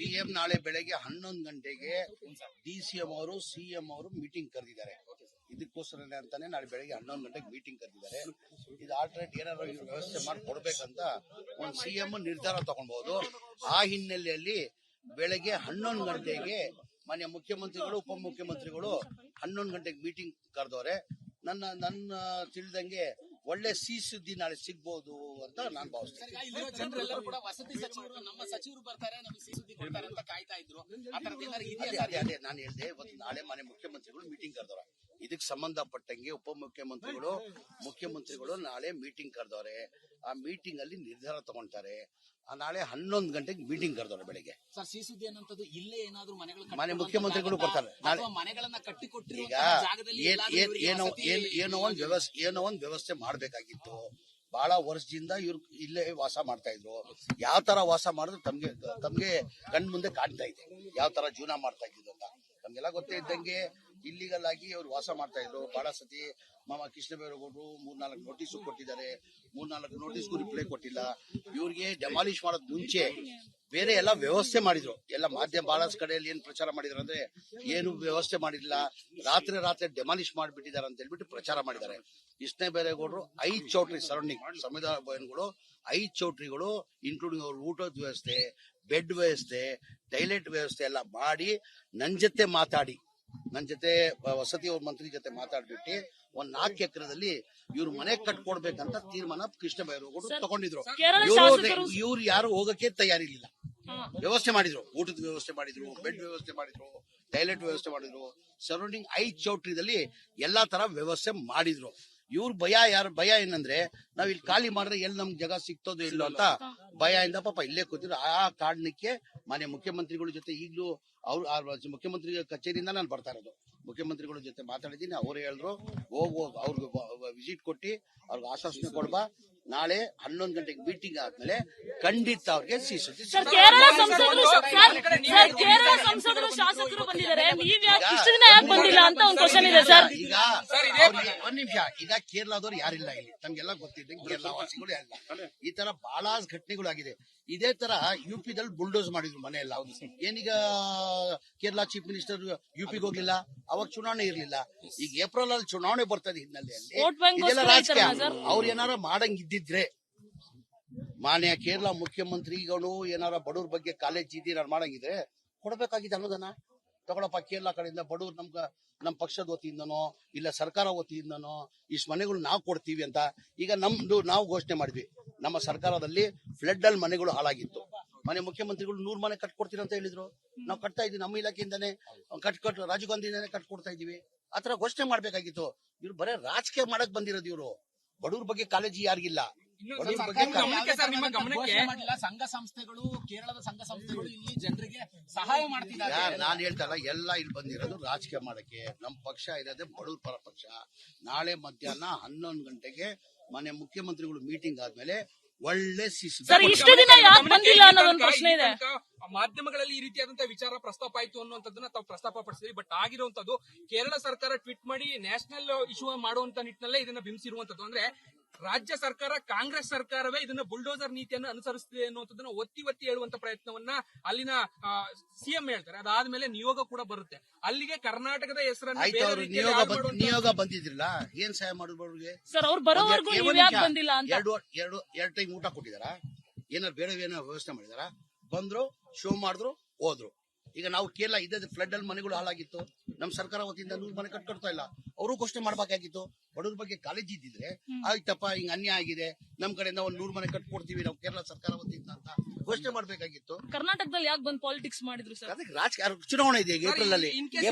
CM ನಾಳೆ ಬೆಳಗ್ಗೆ 11 ಗಂಟೆಗೆ ಡಿಸಿಎಂ ಅವರು ಸಿಎಂ ಅವರು ಮೀಟಿಂಗ್ ಕರೆದಿದ್ದಾರೆ. ಇದಕ್ಕೋಸ್ಕರನೇ ಅಂತಾನೆ ನಾಳೆ ಬೆಳಗ್ಗೆ 11 ಗಂಟೆಗೆ ಮೀಟಿಂಗ್ ಕರೆದಿದ್ದಾರೆ. ಇದು ಆಲ್ಟರ್ನೇಟ್ ಏನಾದ್ರು ಇವ್ರು ವ್ಯವಸ್ಥೆ ಮಾಡಿ ಕೊಡ್ಬೇಕಂತ ಒಂದು ಸಿಎಂ ನಿರ್ಧಾರ ತಗೊಳ್ಬಹುದು. ಆ ಹಿನ್ನೆಲೆಯಲ್ಲಿ ಬೆಳಗ್ಗೆ 11 ಗಂಟೆಗೆ ಮಾನ್ಯ ಮುಖ್ಯಮಂತ್ರಿಗಳು ಉಪಮುಖ್ಯಮಂತ್ರಿಗಳು 11 ಗಂಟೆಗೆ ಮೀಟಿಂಗ್ ಕರೆದವ್ರೆ. ನನ್ನ ತಿಳಿದಂಗೆ ಒಳ್ಳೆ ಸಿಹಿ ಸುದ್ದಿ ನಾಳೆ ಸಿಗ್ಬಹುದು ಅಂತ ನಾನು ಭಾವಿಸ್ತೇನೆ. ಜನರೆಲ್ಲರೂ ಕೂಡ ವಸತಿ ಸಚಿವರು ನಮ್ಮ ಸಚಿವರು ಬರ್ತಾರೆ, ನಮಗೆ ಸಿಹಿ ಸುದ್ದಿ ಕೊಡ್ತಾರೆ ಅಂತ ಕಾಯ್ತಾ ಇದ್ರು. ಅದೇ ನಾನು ಹೇಳಿದೆ, ಇವತ್ತು ನಾಳೆ ಮಾನ್ಯ ಮುಖ್ಯಮಂತ್ರಿಗಳು ಮೀಟಿಂಗ್ ಕರೆದವ್ರೆ. ಇದಕ್ಕೆ ಸಂಬಂಧಪಟ್ಟಂಗೆ ಉಪಮುಖ್ಯಮಂತ್ರಿಗಳು ಮುಖ್ಯಮಂತ್ರಿಗಳು ನಾಳೆ ಮೀಟಿಂಗ್ ಕರೆದವ್ರೆ. ಆ ಮೀಟಿಂಗ್ ಅಲ್ಲಿ ನಿರ್ಧಾರ ತಗೊಂತಾರೆ. ನಾಳೆ 11 ಗಂಟೆಗೆ ಮೀಟಿಂಗ್ ಕರೆದವ್ರೆ ಬೆಳಿಗ್ಗೆ. ಸರ್, ಸಿಹಿ ಸುದ್ದಿ ಅನ್ನೋದು ಇಲ್ಲೇ ಏನಾದ್ರು ಮನೆಗಳು ಮಾನ್ಯ ಮುಖ್ಯಮಂತ್ರಿಗಳು ಬರ್ತಾರೆ. ನಾಳೆ ಮನೆಗಳನ್ನ ಕಟ್ಟಿಕೊಟ್ಟಿರೋ ಈಗ ಏನೋ ಒಂದು ವ್ಯವಸ್ಥೆ ಮಾಡ್ಬೇಕಾಗಿತ್ತು. ಬಹಳ ವರ್ಷದಿಂದ ಇವ್ರು ಇಲ್ಲೇ ವಾಸ ಮಾಡ್ತಾ ಇದ್ರು. ಯಾವ ತರ ವಾಸ ಮಾಡಿದ್ರು ತಮ್ಗೆ ಕಣ್ ಮುಂದೆ ಕಾಣ್ತಾ ಇದೆ, ಯಾವ ತರ ಜೀವನ ಮಾಡ್ತಾ ಇದ್ರು ಅಂತ ನಮ್ಗೆಲ್ಲ ಗೊತ್ತೇ ಇದ್ದಂಗೆ. ಇಲ್ಲಿಗಲ್ ಆಗಿ ಅವ್ರು ವಾಸ ಮಾಡ್ತಾ ಇದ್ರು. ಬಹಳ ಸತಿ ಮಾಮ ಕೃಷ್ಣ ಬೈರೇಗೌಡರು 3-4 ನೋಟಿಸ್ ಕೊಟ್ಟಿದ್ದಾರೆ. 3-4 ನೋಟಿಸ್ಗೂ ರಿಪ್ಲೈ ಕೊಟ್ಟಿಲ್ಲ. ಇವ್ರಿಗೆ ಡೆಮಾಲಿಷ್ ಮಾಡೋದ್ ಮುಂಚೆ ಬೇರೆ ಎಲ್ಲ ವ್ಯವಸ್ಥೆ ಮಾಡಿದ್ರು. ಎಲ್ಲ ಮಾಧ್ಯಮ ಬಹಳಷ್ಟು ಕಡೆಯಲ್ಲಿ ಏನ್ ಪ್ರಚಾರ ಮಾಡಿದ್ರು ಅಂದ್ರೆ ಏನು ವ್ಯವಸ್ಥೆ ಮಾಡಿಲ್ಲ, ರಾತ್ರಿ ಡೆಮಾಲಿಷ್ ಮಾಡಿಬಿಟ್ಟಿದ್ದಾರೆ ಅಂತ ಹೇಳ್ಬಿಟ್ಟು ಪ್ರಚಾರ ಮಾಡಿದ್ದಾರೆ. ಕೃಷ್ಣ ಬೈರೇಗೌಡರು 5 ಚೌಟ್ರಿ ಸರೌಂಡಿಂಗ್ ಸಂವಿಧಾನ ಭವನಗಳು 5 ಚೌಟ್ರಿಗಳು ಇನ್ಕ್ಲೂಡಿಂಗ್ ಅವ್ರ ಊಟದ ವ್ಯವಸ್ಥೆ, ಬೆಡ್ ವ್ಯವಸ್ಥೆ, ಟೈಲೆಟ್ ವ್ಯವಸ್ಥೆ ಎಲ್ಲ ಮಾಡಿ ನನ್ನ ಜೊತೆ ವಸತಿ ಮಂತ್ರಿ ಜೊತೆ ಮಾತಾಡ್ಬಿಟ್ಟು ಒಂದ್ 4 ಎಕರೆದಲ್ಲಿ ಇವ್ರು ಮನೆ ಕಟ್ಕೊಡ್ಬೇಕಂತ ತೀರ್ಮಾನ ಕೃಷ್ಣ ಬೈರೇಗೌಡರು ತಗೊಂಡಿದ್ರು. ಇವ್ರು ಯಾರು ಹೋಗಕ್ಕೆ ತಯಾರಿರ್ಲಿಲ್ಲ. ವ್ಯವಸ್ಥೆ ಮಾಡಿದ್ರು, ಊಟದ ವ್ಯವಸ್ಥೆ ಮಾಡಿದ್ರು, ಬೆಡ್ ವ್ಯವಸ್ಥೆ ಮಾಡಿದ್ರು, ಟೈಲೆಟ್ ವ್ಯವಸ್ಥೆ ಮಾಡಿದ್ರು. ಸರೌಂಡಿಂಗ್ 5 ಚೌಟ್ರಿದಲ್ಲಿ ಎಲ್ಲಾ ತರ ವ್ಯವಸ್ಥೆ ಮಾಡಿದ್ರು. ಇವ್ರ ಭಯ ಏನಂದ್ರೆ ನಾವ್ ಇಲ್ಲಿ ಖಾಲಿ ಮಾಡಿದ್ರೆ ಎಲ್ಲಿ ನಮ್ಗೆ ಜಾಗ ಸಿಗ್ತದೋ ಇಲ್ಲೋ ಅಂತ ಭಯದಿಂದ ಪಾಪ ಇಲ್ಲೇ ಕೂತಿದ್ರು. ಆ ಕಾರಣಕ್ಕೆ ಮಾನ್ಯ ಮುಖ್ಯಮಂತ್ರಿಗಳ ಜೊತೆ ಈಗಲೂ ಅವ್ರ ಮುಖ್ಯಮಂತ್ರಿ ಕಚೇರಿಯಿಂದ ನಾನು ಬರ್ತಾ ಇರೋದು. ಮುಖ್ಯಮಂತ್ರಿಗಳ ಜೊತೆ ಮಾತಾಡಿದ್ದೀನಿ. ಅವ್ರು ಹೇಳಿದ್ರು ಅವ್ರಿಗೆ ವಿಸಿಟ್ ಕೊಟ್ಟು ಅವ್ರಿಗೆ ಆಶ್ವಾಸನೆ ಕೊಡ್ಬಾ, ನಾಳೆ 11 ಗಂಟೆಗೆ ಮೀಟಿಂಗ್ ಆದ್ಮೇಲೆ ಖಂಡಿತ ಅವ್ರಿಗೆ ಸಿಹಿ ಸುದ್ದಿ. ಕೇರಳ ಸಂಸದರು ಶಾಸಕರು ಬಂದಿದ್ದಾರೆ, ನೀವ್ ಯಾಕೆ ಇಷ್ಟು ದಿನ ಯಾಕೆ ಬಂದಿಲ್ಲ ಅಂತ ಒಂದು ಕ್ವಶನ್ ಇದೆ ಸರ್. ಈಗ ಒಂದ್ ನಿಮಿಷ, ಈಗ ಕೇರಳದವ್ರು ಯಾರಿಲ್ಲ ಇಲ್ಲಿ, ನಮ್ಗೆಲ್ಲ ಗೊತ್ತಿದ್ದಂಗೆ ಕೇರಳ ವಾಸಿಗಳು ಯಾರಿಲ್ಲ. ಈ ತರ ಬಹಳ ಘಟನೆಗಳಾಗಿದೆ. ಇದೇ ತರ ಯುಪಿದಲ್ಲಿ ಬುಲ್ಡೋಸ್ ಮಾಡಿದ್ರು ಮನೆ ಎಲ್ಲ. ಏನೀಗ ಕೇರಳ ಚೀಫ್ ಮಿನಿಸ್ಟರ್ ಯುಪಿಗೆ ಹೋಗಿಲ್ಲ, ಅವಾಗ ಚುನಾವಣೆ ಇರ್ಲಿಲ್ಲ. ಈಗ ಏಪ್ರಿಲ್ ಅಲ್ಲಿ ಚುನಾವಣೆ ಬರ್ತದೆ ಹಿನ್ನೆಲೆಯಲ್ಲಿ ಇದೆಲ್ಲ ರಾಜಕೀಯ. ಅವ್ರು ಏನಾರ ಮಾಡಂಗಿದ್ದಿದ್ರೆ ಮಾನ್ಯ ಕೇರಳ ಮುಖ್ಯಮಂತ್ರಿಗಳು ಏನಾರ ಬಡವ್ರ ಬಗ್ಗೆ ಕಾಲೇಜ್ ಇದ್ದೀರ ಮಾಡಂಗಿದ್ರೆ ಕೊಡ್ಬೇಕಾಗಿದೆ ಅನ್ನೋದನ್ನ. ತಗೊಳಪ್ಪ, ಕೇರಳ ಕಡೆಯಿಂದ ಬಡವ್ರು ನಮ್ ಪಕ್ಷದ ವತಿಯಿಂದನೋ ಇಲ್ಲ ಸರ್ಕಾರ ವತಿಯಿಂದನೋ ಇಷ್ಟು ಮನೆಗಳು ನಾವು ಕೊಡ್ತೀವಿ ಅಂತ. ಈಗ ನಾವು ಘೋಷಣೆ ಮಾಡಿದ್ವಿ, ನಮ್ಮ ಸರ್ಕಾರದಲ್ಲಿ ಫ್ಲಡ್ ಅಲ್ಲಿ ಮನೆಗಳು ಹಾಳಾಗಿತ್ತು. ಮನೆ ಮುಖ್ಯಮಂತ್ರಿಗಳು 100 ಮನೆ ಕಟ್ಕೊಡ್ತೀರಿ ಅಂತ ಹೇಳಿದ್ರು. ನಾವು ಕಟ್ತಾ ಇದ್ವಿ, ನಮ್ಮ ಇಲಾಖೆಯಿಂದಾನೆ ರಾಜೀವ್ ಗಾಂಧಿಯಿಂದಾನೆ ಕಟ್ಕೊಡ್ತಾ ಇದೀವಿ. ಆತರ ಘೋಷಣೆ ಮಾಡ್ಬೇಕಾಗಿತ್ತು. ಇವ್ರು ಬರೇ ರಾಜಕೀಯ ಮಾಡಕ್ ಬಂದಿರೋದು. ಇವರು ಬಡವ್ರ ಬಗ್ಗೆ ಕಾಳಜಿ ಯಾರಿಗಿಲ್ಲ. ಸಂಘ ಸಂಸ್ಥೆಗಳು, ಕೇರಳದ ಸಂಘ ಸಂಸ್ಥೆಗಳು ಇಲ್ಲಿ ಜನರಿಗೆ ಸಹಾಯ ಮಾಡ್ತಿದ್ದಾರೆ. ನಾನು ಹೇಳ್ತಲ್ಲ, ಎಲ್ಲ ಇಲ್ಲಿ ಬಂದಿರೋದು ರಾಜಕೀಯ ಮಾಡಕ್ಕೆ. ನಮ್ಮ ಪಕ್ಷ ಇರೋದೇ ಬಡವ್ರ ಪರ ಪಕ್ಷ. ನಾಳೆ ಮಧ್ಯಾಹ್ನ 11 ಗಂಟೆಗೆ ಮನೆ ಮುಖ್ಯಮಂತ್ರಿಗಳು ಮೀಟಿಂಗ್ ಆದ್ಮೇಲೆ ಒಳ್ಳೆ ಇಷ್ಟು ದಿನ ಯಾಕೆ ಬಂದಿಲ್ಲ ಅನ್ನೋದೊಂದು ಪ್ರಶ್ನೆ ಇದೆ. ಮಾಧ್ಯಮಗಳಲ್ಲಿ ಈ ರೀತಿಯಾದಂತಹ ವಿಚಾರ ಪ್ರಸ್ತಾಪ ಆಯ್ತು ಅನ್ನುವಂಥದ್ದನ್ನ ತಾವು ಪ್ರಸ್ತಾಪ ಪಡಿಸಿದ್ರಿ. ಬಟ್ ಆಗಿರುವಂತದ್ದು ಕೇರಳ ಸರ್ಕಾರ ಟ್ವೀಟ್ ಮಾಡಿ ನ್ಯಾಷನಲ್ ಇಶ್ಯೂ ಮಾಡುವಂತ ನಿಟ್ಟಿನಲ್ಲೇ ಇದನ್ನ ಬಿಂಬಿಸಿರುವಂತದ್ದು. ಅಂದ್ರೆ ರಾಜ್ಯ ಸರ್ಕಾರ, ಕಾಂಗ್ರೆಸ್ ಸರ್ಕಾರವೇ ಇದನ್ನ ಬುಲ್ಡೋಸರ್ ನೀತಿಯನ್ನು ಅನುಸರಿಸುತ್ತಿದೆ ಅನ್ನುವಂಥದ್ದನ್ನ ಒತ್ತಿ ಹೇಳುವಂತ ಪ್ರಯತ್ನವನ್ನ ಅಲ್ಲಿನ ಸಿಎಂ ಹೇಳ್ತಾರೆ. ಅದಾದ್ಮೇಲೆ ನಿಯೋಗ ಕೂಡ ಬರುತ್ತೆ ಅಲ್ಲಿಗೆ. ಕರ್ನಾಟಕದ ಹೆಸರನ್ನು ನಿಯೋಗ ಬಂದಿದ್ರಲ್ಲ, ಏನ್ ಸಹಾಯ ಮಾಡಿದ್ರು ಸರ್? ಅವ್ರು ಬರೋವರೆಗೂ ಬಂದಿಲ್ಲ ಅಂತ ಎರಡು ಟೈಮ್ ಊಟ ಕೊಟ್ಟಿದಾರ, ಏನಾರು ಬೇರೆ ಏನೋ ವ್ಯವಸ್ಥೆ ಮಾಡಿದಾರ? ಬಂದ್ರು, ಶೋ ಮಾಡಿದ್ರು, ಹೋದ್ರು. ಈಗ ನಾವು ಕೇರಳ ಇದ್ದ ಫ್ಲಡ್ ಅಲ್ಲಿ ಮನೆಗಳು ಹಾಳಾಗಿತ್ತು. ನಮ್ಮ ಸರ್ಕಾರ ವತಿಯಿಂದ 100 ಮನೆ ಕಟ್ಕೊಡ್ತಾ ಇಲ್ಲ. ಅವರು ಘೋಷಣೆ ಮಾಡ್ಬೇಕಾಗಿತ್ತು. ಬಡವ್ರ ಬಗ್ಗೆ ಕಾಳಜಿ ಇದ್ದಿದ್ರೆ ಆಯ್ತಪ್ಪ, ಹಿಂಗ ಅನ್ಯಾಯ ಆಗಿದೆ, ನಮ್ ಕಡೆಯಿಂದ 100 ಮನೆ ಕಟ್ಕೊಡ್ತೀವಿ ನಾವು ಕೇರಳ ಸರ್ಕಾರ ವತಿಯಿಂದ ಅಂತ ಘೋಷಣೆ ಮಾಡ್ಬೇಕಾಗಿತ್ತು. ಕರ್ನಾಟಕದಲ್ಲಿ ಯಾಕೆ ಬಂದು ಪಾಲಿಟಿಕ್ಸ್ ಮಾಡಿದ್ರು ಸರ್? ಅದಕ್ಕೆ ರಾಜಕೀಯ ಚುನಾವಣೆ ಇದೆ ಏಪ್ರಿಲ್ ಅಲ್ಲಿ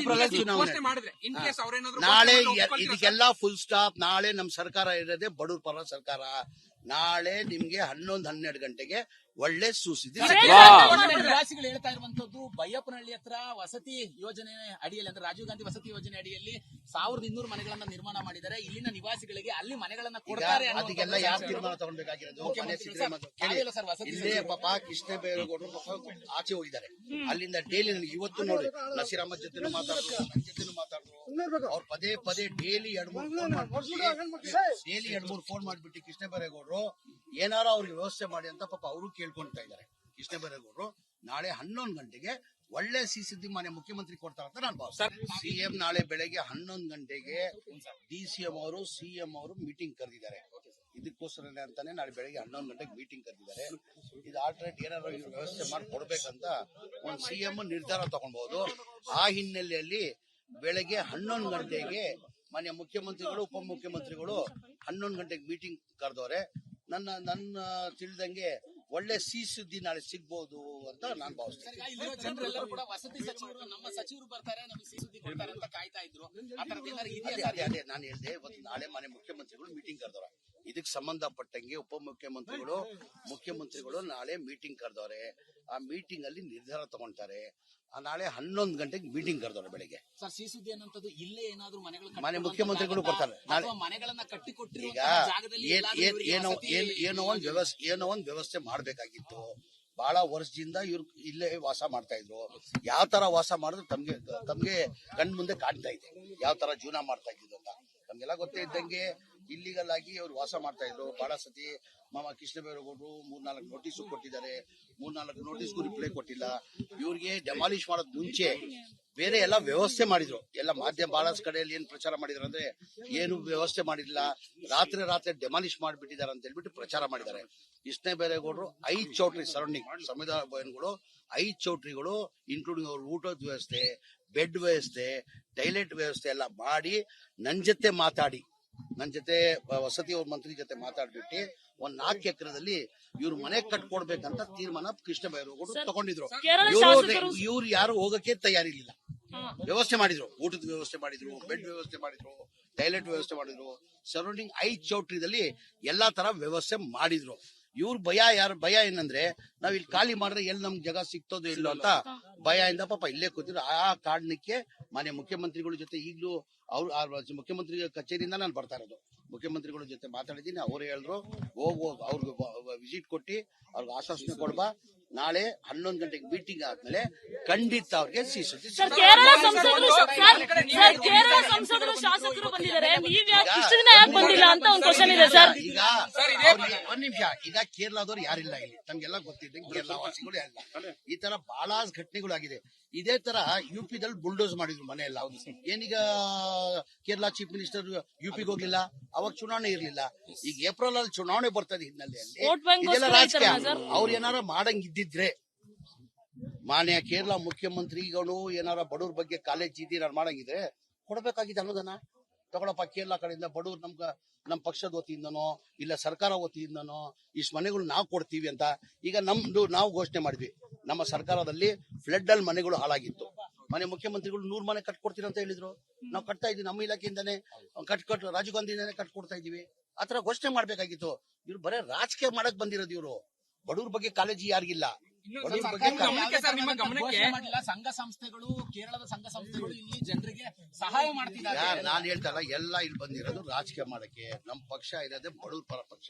ಚುನಾವಣೆ. ನಾಳೆ ಇದಕ್ಕೆಲ್ಲ ಫುಲ್ ಸ್ಟಾಪ್. ನಾಳೆ ನಮ್ ಸರ್ಕಾರ ಇರೋದೇ ಬಡವ್ರ ಪರ ಸರ್ಕಾರ. ನಾಳೆ ನಿಮ್ಗೆ 11-12 ಗಂಟೆಗೆ ಒಳ್ಳೆ ಸುದ್ದಿ. ನಿವಾಸಿಗಳು ಹೇಳ್ತಾ ಇರುವಂತದ್ದು, ಬೈಯಪ್ಪನಹಳ್ಳಿ ಹತ್ರ ವಸತಿ ಯೋಜನೆ ಅಡಿಯಲ್ಲಿ, ಅಂದ್ರೆ ರಾಜೀವ್ ಗಾಂಧಿ ವಸತಿ ಯೋಜನೆ ಅಡಿಯಲ್ಲಿ 1200 ಮನೆಗಳನ್ನ ನಿರ್ಮಾಣ ಮಾಡಿದ್ದಾರೆ. ಇಲ್ಲಿನ ನಿವಾಸಿಗಳಿಗೆ ಅಲ್ಲಿ ಮನೆಗಳನ್ನ ಕೊಡ್ತಾರೆ. ಅದಕ್ಕೆಲ್ಲ ಯಾವ ತೀರ್ಮಾನ ತಗೊಳ್ಬೇಕಾಗಿರೋದು? ಇಲ್ಲೇ ಪಾಪ ಕೃಷ್ಣ ಬೈರೇಗೌಡರು ಆಚೆ ಹೋಗಿದ್ದಾರೆ. ಅಲ್ಲಿಂದ ಡೈಲಿ ನನಗೆ ಇವತ್ತು ನೋಡಿ ನಸೀರ್ ಅಹಮದ್ ಜೊತೆ ಮಾತಾಡಿದ್ರು, ನನ್ನ ಜೊತೆ ಮಾತಾಡಿದ್ರು. ಅವ್ರು ಪದೇ ಡೈಲಿ 2-3 ಫೋನ್ ಮಾಡ್ಬಿಟ್ಟು ಕೃಷ್ಣ ಬೈರೇಗೌಡರು ಏನಾರ ಅವ್ರಿಗೆ ವ್ಯವಸ್ಥೆ ಮಾಡಿ ಅಂತ ಪಾಪ ಅವರು ಕೇಳ್ಕೊಂತಾ ಇದ್ದಾರೆ. ಕೃಷ್ಣ ಬೈರೇಗೌಡರು ನಾಳೆ 11 ಗಂಟೆಗೆ ಒಳ್ಳೆ ಸಿದ್ದಿ ಮಾನ್ಯ ಮುಖ್ಯಮಂತ್ರಿ ಕೊಡ್ತಾರೆ ಅಂತ ನಾನು ಭಾವಿಸ್ತೀನಿ. ಸಿಎಂ ನಾಳೆ ಬೆಳಗ್ಗೆ 11 ಗಂಟೆಗೆ DCM ಅವರು CM ಅವರು ಮೀಟಿಂಗ್ ಕರೆದಿದ್ದಾರೆ. ಇದಕ್ಕೋಸ್ಕರನೇ ಅಂತಾನೆ ನಾಳೆ ಬೆಳಗ್ಗೆ 11 ಗಂಟೆಗೆ ಮೀಟಿಂಗ್ ಕರೆದಿದ್ದಾರೆ. ಇದು ಆಲ್ಟರ್ನೇಟ್ ಏನಾದ್ರು ವ್ಯವಸ್ಥೆ ಮಾಡಿ ಕೊಡ್ಬೇಕಂತ ಒಂದು CM ನಿರ್ಧಾರ ತಗೊಳ್ಬಹುದು. ಆ ಹಿನ್ನೆಲೆಯಲ್ಲಿ ಬೆಳಗ್ಗೆ 11 ಗಂಟೆಗೆ ಮಾನ್ಯ ಮುಖ್ಯಮಂತ್ರಿಗಳು ಉಪಮುಖ್ಯಮಂತ್ರಿಗಳು 11 ಗಂಟೆಗೆ ಮೀಟಿಂಗ್ ಕರೆದವ್ರೆ. ನನ್ನ ತಿಳಿದಂಗೆ ಒಳ್ಳೆ ಸುದ್ದಿ ನಾಳೆ ಸಿಗ್ಬಹುದು ಅಂತ ನಾನು ಭಾವಿಸ್ತೇನೆ. ಇಲ್ಲಿರೋ ಜನರೆಲ್ಲರೂ ಕೂಡ ವಸತಿ ಸಚಿವರು ನಮ್ಮ ಸಚಿವರು ಬರ್ತಾರೆ ನಮಗೆ ಸುದ್ದಿ ಕೊಡ್ತಾರೆ ಅಂತ ಕಾಯ್ತಾ ಇದ್ರು. ಆ ತರದ್ದು ಏನಾದ್ರು ಇದೆಯಾ? ಅದೇ ನಾನು ಹೇಳಿದೆ, ಇವತ್ತು ನಾಳೆ ಮಾನ್ಯ ಮುಖ್ಯಮಂತ್ರಿಗಳು ಮೀಟಿಂಗ್ ಕರೆದವ್ರೆ. ಇದಕ್ಕೆ ಸಂಬಂಧಪಟ್ಟಂಗೆ ಮುಖ್ಯಮಂತ್ರಿಗಳು ನಾಳೆ ಮೀಟಿಂಗ್ ಕರೆದವ್ರೆ. ಆ ಮೀಟಿಂಗ್ ಅಲ್ಲಿ ನಿರ್ಧಾರ ತಗೊಂತಾರೆ. ನಾಳೆ 11 ಗಂಟೆಗೆ ಮೀಟಿಂಗ್ ಕರೆದವ್ರೆ ಬೆಳಗ್ಗೆ. ಸರ್, ಸುದ್ದಿ ಅನ್ನೋಂಥದ್ದು ಇಲ್ಲೇ ಏನಾದ್ರು ಮನೆಗಳು ಮಾನ್ಯ ಮುಖ್ಯಮಂತ್ರಿಗಳು ಬರ್ತಾರೆ. ನಾಳೆ ಮನೆಗಳನ್ನ ಕಟ್ಟಿಕೊಟ್ಟಿರೋ ಈಗ ಏನೋ ಒಂದು ವ್ಯವಸ್ಥೆ ಮಾಡ್ಬೇಕಾಗಿತ್ತು. ಬಹಳ ವರ್ಷದಿಂದ ಇವ್ರು ಇಲ್ಲೇ ವಾಸ ಮಾಡ್ತಾ ಇದ್ರು. ಯಾವ ತರ ವಾಸ ಮಾಡಿದ್ರು ತಮ್ಗೆ ಕಣ್ ಮುಂದೆ ಕಾಣ್ತಾ ಇದೆ, ಯಾವ ತರ ಜೀವನ ಮಾಡ್ತಾ ಇದ್ರು ಅಂತ. ನಮ್ಗೆಲ್ಲ ಗೊತ್ತೇ ಇದ್ದಂಗೆ ಇಲ್ಲಿಗಲ್ ಆಗಿ ಅವ್ರು ವಾಸ ಮಾಡ್ತಾ ಇದ್ರು. ಬಹಳ ಸತಿ ಮಾಮ ಕೃಷ್ಣಬೈರೇಗೌಡರು 3-4 ನೋಟಿಸ್ ಕೊಟ್ಟಿದ್ದಾರೆ. 3-4 ನೋಟಿಸ್ಗೂ ರಿಪ್ಲೈ ಕೊಟ್ಟಿಲ್ಲ. ಇವ್ರಿಗೆ ಡೆಮಾಲಿಷ್ ಮಾಡೋದ್ ಮುಂಚೆ ಬೇರೆ ಎಲ್ಲ ವ್ಯವಸ್ಥೆ ಮಾಡಿದ್ರು. ಎಲ್ಲ ಮಾಧ್ಯಮ ಬಹಳಷ್ಟು ಕಡೆಯಲ್ಲಿ ಏನ್ ಪ್ರಚಾರ ಮಾಡಿದ್ರು ಅಂದ್ರೆ ಏನು ವ್ಯವಸ್ಥೆ ಮಾಡಿಲ್ಲ, ರಾತ್ರಿ ಡೆಮಾಲಿಷ್ ಮಾಡಿಬಿಟ್ಟಿದ್ದಾರೆ ಅಂತ ಹೇಳ್ಬಿಟ್ಟು ಪ್ರಚಾರ ಮಾಡಿದ್ದಾರೆ. ಕೃಷ್ಣಬೈರೇಗೌಡರು 5 ಚೌಟ್ರಿ ಸರೌಂಡಿಂಗ್ ಸಂವಿಧಾನ ಭವನಗಳು 5 ಚೌಟ್ರಿಗಳು ಇನ್ಕ್ಲೂಡಿಂಗ್ ಅವ್ರ ಊಟದ ವ್ಯವಸ್ಥೆ, ಬೆಡ್ ವ್ಯವಸ್ಥೆ, ಟೈಲೆಟ್ ವ್ಯವಸ್ಥೆ ಎಲ್ಲ ಮಾಡಿ ನನ್ನ ಜೊತೆ ವಸತಿ ಅವ್ರ ಮಂತ್ರಿ ಜೊತೆ ಮಾತಾಡ್ಬಿಟ್ಟು 4 ಎಕರೆದಲ್ಲಿ ಇವ್ರು ಮನೆ ಕಟ್ಕೊಡ್ಬೇಕಂತ ತೀರ್ಮಾನ ಕೃಷ್ಣಬೈರೇಗೌಡರು ತಗೊಂಡಿದ್ರು. ಇವ್ರು ಯಾರು ಹೋಗಕ್ಕೆ ತಯಾರಿರ್ಲಿಲ್ಲ. ವ್ಯವಸ್ಥೆ ಮಾಡಿದ್ರು, ಊಟದ ವ್ಯವಸ್ಥೆ ಮಾಡಿದ್ರು, ಬೆಡ್ ವ್ಯವಸ್ಥೆ ಮಾಡಿದ್ರು, ಟೈಲೆಟ್ ವ್ಯವಸ್ಥೆ ಮಾಡಿದ್ರು. ಸರೌಂಡಿಂಗ್ 5 ಚೌಟ್ರಿದಲ್ಲಿ ಎಲ್ಲಾ ತರ ವ್ಯವಸ್ಥೆ ಮಾಡಿದ್ರು. ಇವ್ರ ಭಯ ಏನಂದ್ರೆ ನಾವ್ ಇಲ್ಲಿ ಖಾಲಿ ಮಾಡಿದ್ರೆ ಎಲ್ಲಿ ನಮ್ಗೆ ಜಾಗ ಸಿಗ್ತದೋ ಇಲ್ಲೋ ಅಂತ ಭಯದಿಂದ ಪಾಪ ಇಲ್ಲೇ ಕೂತಿದ್ರು. ಆ ಕಾರಣಕ್ಕೆ ಮಾನ್ಯ ಮುಖ್ಯಮಂತ್ರಿಗಳ ಜೊತೆ ಈಗಲೂ ಅವ್ರ ಮುಖ್ಯಮಂತ್ರಿ ಕಚೇರಿಯಿಂದ ನಾನು ಬರ್ತಾ ಇರೋದು. ಮುಖ್ಯಮಂತ್ರಿಗಳ ಜೊತೆ ಮಾತಾಡಿದ್ದೀನಿ. ಅವ್ರು ಹೇಳಿದ್ರು ಅವ್ರಿಗೆ ವಿಸಿಟ್ ಕೊಟ್ಟು ಅವ್ರಿಗೆ ಆಶ್ವಾಸನೆ ಕೊಡ್ಬಾ, ನಾಳೆ 11 ಗಂಟೆಗೆ ಮೀಟಿಂಗ್ ಆದ್ಮೇಲೆ ಖಂಡಿತ ಅವ್ರಿಗೆ ಸುದ್ದಿ. ಕೇರಳ ಸಂಸದರು ಶಾಸಕರು ಬಂದಿದ್ದಾರೆ, ಇಷ್ಟು ದಿನ ಯಾಕೆ ಬಂದಿಲ್ಲ ಅಂತ ಒಂದು ಕ್ವಶನ್ ಇದೆ ಸರ್. ಈಗ ಒಂದ್ ನಿಮಿಷ, ಈಗ ಕೇರಳದವ್ರು ಯಾರಿಲ್ಲ ಇಲ್ಲಿ, ನಮ್ಗೆಲ್ಲ ಗೊತ್ತಿದ್ದಂಗೆ ಕೇರಳ ವಾಸಿಗಳು ಯಾರಿಲ್ಲ. ಈ ತರ ಬಹಳ ಘಟನೆಗಳಾಗಿದೆ. ಇದೇ ತರ UPದಲ್ಲಿ ಬುಲ್ಡೋಸ್ ಮಾಡಿದ್ರು ಮನೆ ಎಲ್ಲ. ಏನೀಗ ಕೇರಳ ಚೀಫ್ ಮಿನಿಸ್ಟರ್ UPಗೆ ಹೋಗ್ಲಿಲ್ಲ, ಅವಾಗ ಚುನಾವಣೆ ಇರ್ಲಿಲ್ಲ. ಈಗ ಏಪ್ರಿಲ್ ಅಲ್ಲಿ ಚುನಾವಣೆ ಬರ್ತದೆ ಹಿನ್ನೆಲೆಯಲ್ಲಿ ಇದೆಲ್ಲ ರಾಜಕೀಯ. ಅವ್ರು ಏನಾರ ಮಾಡಂಗಿದ್ದಿದ್ರೆ ಮಾನ್ಯ ಕೇರಳ ಮುಖ್ಯಮಂತ್ರಿಗಳು ಏನಾರ ಬಡವ್ರ ಬಗ್ಗೆ ಕಾಲೇಜ್ ಏನಾರು ಮಾಡಂಗಿದ್ರೆ ಕೊಡ್ಬೇಕಾಗಿದೆ ಅನುದಾನ. ತಗೊಳಪ್ಪ, ಕೇರಳ ಕಡೆಯಿಂದ ಬಡವ್ರು ನಮ್ ಪಕ್ಷದ ವತಿಯಿಂದನೋ ಇಲ್ಲ ಸರ್ಕಾರ ವತಿಯಿಂದನೋ ಇಷ್ಟು ಮನೆಗಳು ನಾವು ಕೊಡ್ತೀವಿ ಅಂತ. ಈಗ ನಾವು ಘೋಷಣೆ ಮಾಡಿದ್ವಿ, ನಮ್ಮ ಸರ್ಕಾರದಲ್ಲಿ ಫ್ಲಡ್ ಅಲ್ಲಿ ಮನೆಗಳು ಹಾಳಾಗಿತ್ತು. ಮನೆ ಮುಖ್ಯಮಂತ್ರಿಗಳು 100 ಮನೆ ಕಟ್ಕೊಡ್ತೀರ ಅಂತ ಹೇಳಿದ್ರು. ನಾವು ಕಟ್ತಾ ಇದೀವಿ, ನಮ್ಮ ಇಲಾಖೆಯಿಂದಾನೆ ರಾಜೀವ್ ಗಾಂಧಿಯಿಂದಾನೆ ಕಟ್ಕೊಡ್ತಾ ಇದೀವಿ. ಆತರ ಘೋಷಣೆ ಮಾಡ್ಬೇಕಾಗಿತ್ತು. ಇವ್ರು ಬರೇ ರಾಜಕೀಯ ಮಾಡಕ್ ಬಂದಿರೋದು. ಇವರು ಬಡವ್ರ ಬಗ್ಗೆ ಕಾಳಜಿ ಯಾರಿಗಿಲ್ಲ. ಸಂಘ ಸಂಸ್ಥೆಗಳು, ಕೇರಳದ ಸಂಘ ಸಂಸ್ಥೆಗಳು ಇಲ್ಲಿ ಜನರಿಗೆ ಸಹಾಯ ಮಾಡ್ತಿದ್ದಾರೆ. ನಾನು ಹೇಳ್ತಲ್ಲ, ಎಲ್ಲ ಇಲ್ಲಿ ಬಂದಿರೋದು ರಾಜಕೀಯ ಮಾಡಕ್ಕೆ. ನಮ್ಮ ಪಕ್ಷ ಇರೋದೇ ಬಡವ್ರ ಪರ ಪಕ್ಷ.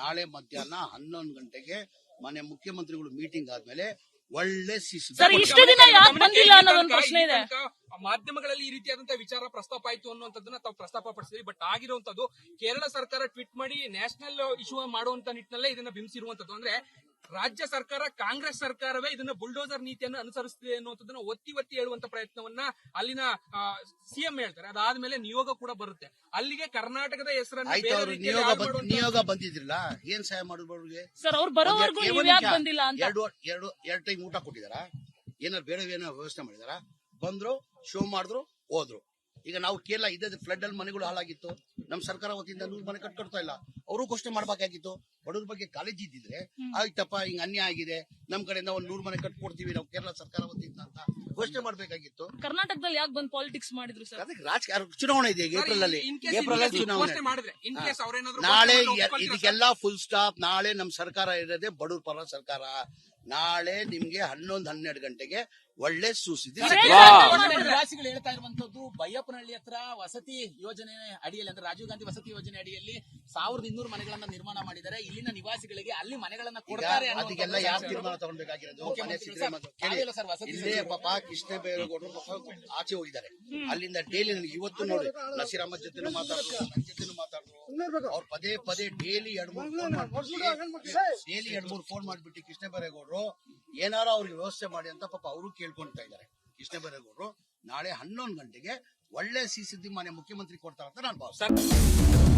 ನಾಳೆ ಮಧ್ಯಾಹ್ನ 11 ಗಂಟೆಗೆ ಮಾನ್ಯ ಮುಖ್ಯಮಂತ್ರಿಗಳು ಮೀಟಿಂಗ್ ಆದ್ಮೇಲೆ ಒಳ್ಳೆ ಇಷ್ಟು ದಿನ ಯಾಕೆ ಬಂದಿಲ್ಲ ಅನ್ನೋದೊಂದು ಪ್ರಶ್ನೆ ಇದೆ. ಮಾಧ್ಯಮಗಳಲ್ಲಿ ಈ ರೀತಿಯಾದಂತಹ ವಿಚಾರ ಪ್ರಸ್ತಾಪ ಆಯ್ತು ಅನ್ನುವಂಥದ್ದನ್ನ ತಾವು ಪ್ರಸ್ತಾಪ ಪಡಿಸಿದ್ರಿ. ಬಟ್ ಆಗಿರುವಂತದ್ದು ಕೇರಳ ಸರ್ಕಾರ ಟ್ವೀಟ್ ಮಾಡಿ ನ್ಯಾಷನಲ್ ಇಶ್ಯೂ ಮಾಡುವಂತ ನಿಟ್ಟಿನಲ್ಲೇ ಇದನ್ನ ಬಿಂಬಿಸಿರುವಂತದ್ದು. ಅಂದ್ರೆ ರಾಜ್ಯ ಸರ್ಕಾರ, ಕಾಂಗ್ರೆಸ್ ಸರ್ಕಾರವೇ ಇದನ್ನ ಬುಲ್ಡೋಸರ್ ನೀತಿಯನ್ನು ಅನುಸರಿಸುತ್ತಿದೆ ಅನ್ನುವಂಥದ್ದನ್ನ ಒತ್ತಿ ಹೇಳುವಂತ ಪ್ರಯತ್ನವನ್ನ ಅಲ್ಲಿನ CM ಹೇಳ್ತಾರೆ. ಅದಾದ್ಮೇಲೆ ನಿಯೋಗ ಕೂಡ ಬರುತ್ತೆ ಅಲ್ಲಿಗೆ. ಕರ್ನಾಟಕದ ಹೆಸರನ್ನು ನಿಯೋಗ ಬಂದಿದ್ರಲ್ಲ, ಏನ್ ಸಹಾಯ ಮಾಡಿದ್ರು ಸರ್? ಅವ್ರು ಬರೋವರೆಗೂ ಬಂದಿಲ್ಲ ಅಂತ ಎರಡು ಟೈಮ್ ಊಟ ಕೊಟ್ಟಿದಾರ, ಏನಾರು ಬೇರೆ ವ್ಯವಸ್ಥೆ ಮಾಡಿದಾರ, ಬಂದ್ರು, ಶೋ ಮಾಡಿದ್ರು, ಹೋದ್ರು. ಈಗ ನಾವು ಕೇರಳ ಇದ್ದ ಫ್ಲಡ್ ಅಲ್ಲಿ ಮನೆಗಳು ಹಾಳಾಗಿತ್ತು. ನಮ್ಮ ಸರ್ಕಾರ ವತಿಯಿಂದ 100 ಮನೆ ಕಟ್ಕೊಡ್ತಾ ಇಲ್ಲ. ಅವರು ಘೋಷಣೆ ಮಾಡ್ಬೇಕಾಗಿತ್ತು. ಬಡವ್ರ ಬಗ್ಗೆ ಕಾಳಜಿ ಇದ್ದಿದ್ರೆ ಆಯ್ತಪ್ಪ, ಹಿಂಗ್ ಅನ್ಯಾಯ ಆಗಿದೆ, ನಮ್ ಕಡೆಯಿಂದ 100 ಮನೆ ಕಟ್ಕೊಡ್ತೀವಿ ನಾವು ಕೇರಳ ಸರ್ಕಾರ ವತಿಯಿಂದ ಅಂತ ಘೋಷಣೆ ಮಾಡ್ಬೇಕಾಗಿತ್ತು. ಕರ್ನಾಟಕದಲ್ಲಿ ಯಾಕೆ ಬಂದು ಪಾಲಿಟಿಕ್ಸ್ ಮಾಡಿದ್ರು ಸರ್? ಅದಕ್ಕೆ ರಾಜಕೀಯ ಚುನಾವಣೆ ಇದೆ ಏಪ್ರಿಲ್ ಅಲ್ಲಿ ಚುನಾವಣೆ. ನಾಳೆ ಇದಕ್ಕೆಲ್ಲ ಫುಲ್ ಸ್ಟಾಪ್. ನಾಳೆ ನಮ್ ಸರ್ಕಾರ ಇರೋದೇ ಬಡವ್ರ ಪರ ಸರ್ಕಾರ. ನಾಳೆ ನಿಮ್ಗೆ 11-12 ಗಂಟೆಗೆ ಒಳ್ಳೆ ಸುದ್ದಿ. ನಿವಾಸಿಗಳು ಹೇಳ್ತಾ ಇರುವಂತದ್ದು ಬೈಯಪ್ಪನಹಳ್ಳಿ ಹತ್ರ ವಸತಿ ಯೋಜನೆ ಅಡಿಯಲ್ಲಿ, ಅಂದ್ರೆ ರಾಜೀವ್ ಗಾಂಧಿ ವಸತಿ ಯೋಜನೆ ಅಡಿಯಲ್ಲಿ 1200 ಮನೆಗಳನ್ನ ನಿರ್ಮಾಣ ಮಾಡಿದ್ದಾರೆ. ಇಲ್ಲಿನ ನಿವಾಸಿಗಳಿಗೆ ಅಲ್ಲಿ ಮನೆಗಳನ್ನ ಕೊಡ್ತಾರೆ. ಅದಕ್ಕೆಲ್ಲ ಯಾವ ತೀರ್ಮಾನ ತಗೊಳ್ಬೇಕಾಗಿರೋದು? ಇಲ್ಲೇ ಪಾಪ ಕೃಷ್ಣಬೈರೇಗೌಡರು ಆಚೆ ಹೋಗಿದ್ದಾರೆ. ಅಲ್ಲಿಂದ ಡೈಲಿ ನನಗೆ ಇವತ್ತು ನೋಡಿ ನಸೀರ್ ಅಹಮದ್ ಜೊತೆನೂ ಮಾತಾಡಿದ್ರು, ನನ್ನ ಜೊತೆನೂ ಮಾತಾಡಿದ್ರು. ಅವ್ರು ಪದೇ ಡೈಲಿ 2-3 ಫೋನ್ ಮಾಡ್ಬಿಟ್ಟು ಕೃಷ್ಣಬೈರೇಗೌಡರು ಬೈರೇಗೌಡರು ಏನಾರ ಅವ್ರಿಗೆ ವ್ಯವಸ್ಥೆ ಮಾಡಿ ಅಂತ ಪಾಪ ಅವರು ಕೇಳ್ಕೊಂತಾ ಇದ್ದಾರೆ. ಕೃಷ್ಣ ಬೈರೇಗೌಡರು ನಾಳೆ 11 ಗಂಟೆಗೆ ಒಳ್ಳೆ ಸಿಸಿ ಮಾನ್ಯ ಮುಖ್ಯಮಂತ್ರಿ ಕೊಡ್ತಾರಂತ ನಾನು ಭಾವಿಸ್ತೀನಿ.